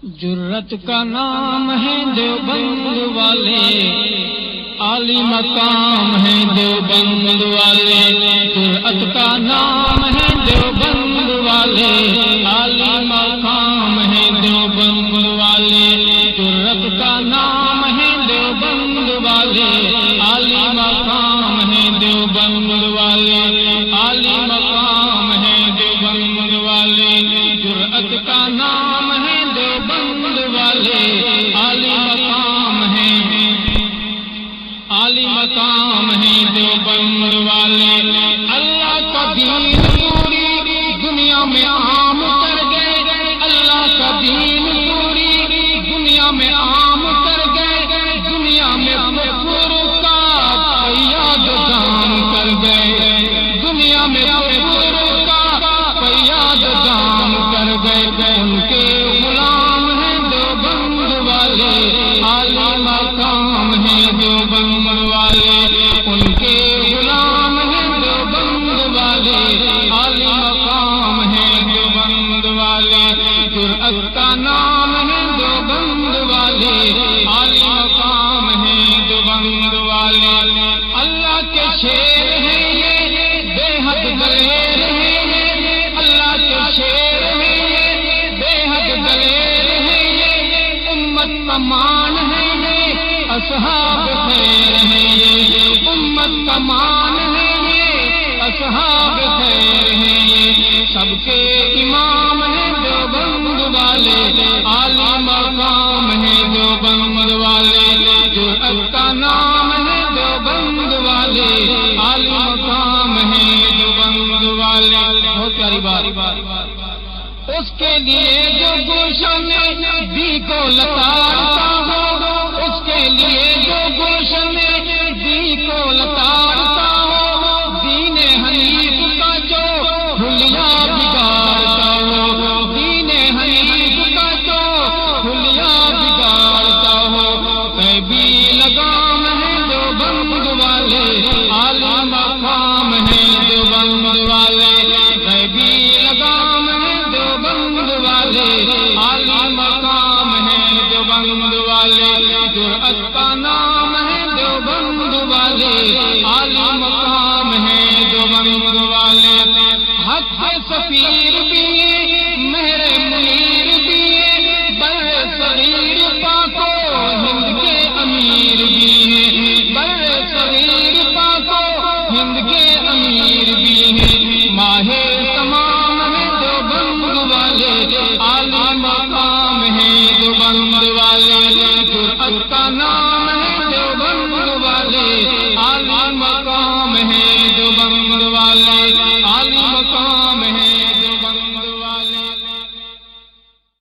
جرت کا نام ہے دیوبند والے، عالی مقام ہے دیوبند والے۔ جرت کا نام ہے دیوبند والے، عالی مقام ہے دیوبند والے۔ جرت کا نام ہے دیوبند والے، عالی مقام ہے دیوبند والے، عالی مقام ہے دیوبند والے۔ جرت کا نام ہے دیوبند والے، عالی مقام ہے، عالی مقام ہے دیوبند والے۔ اللہ کا دین پوری دنیا میں عام کر گئے، اللہ کا دین پوری دنیا میں عام کر گئے، دنیا میں کفر کا فیاض دام کر گئے، دنیا میں کفر کا فیاض دام کر گئے۔ ان کے غلام ہیں دیوبند والے، عالی مقام ہے دیوبند والے۔ ان کے غلام ہیں دیوبند والے، عالی مقام ہے دیوبند والے۔ جرأت کا نام ہے دیوبند والے، عالی مقام ہے دیوبند والے۔ اللہ کے شیر ہیں یہ، بے حد دلیر ہیں یہ، اللہ کے شیر ہیں یہ، بے حد دلیر ہیں یہ۔ امت کا مان ہے یہ، اصحاب خیر ہیں یہ، امت کا مان ہے یہ، اصحاب خیر ہیں یہ۔ سب کے امام ہیں دیوبند والے، عالی مقام ہے دیوبند والے۔ جرأت کا نام ہے دیوبند والے، عالی مقام ہے دیوبند والے۔ بہت پیاری بات۔ اس کے لیے جو گلشن میں دی کو لتاڑتا ہو، اس کے لیے جو گلشن میں دی کو لتاڑتا ہو، دین حنیف کا جو حلیہ بگاڑتا ہو، دین حنیف کا جو حلیہ بگاڑتا ہو۔ غیبی لگام ہے دیوبند والے، عالی مقام ہے دیوبند والے۔ غیبی لگام ہے دیوبند والے، عالی مقام ہے دیوبند والے۔ جرأت کا نام ہے دیوبند والے، عالی مقام ہے دیوبند والے۔ حق کے سفیر بھی مہر منیر بھی، بر صغیر پاکو ہند کے امیر بھی ہیں، بر صغیر پاکو ہند کے امیر بھی ہیں۔ ماہ تمام ہے دیوبند والے،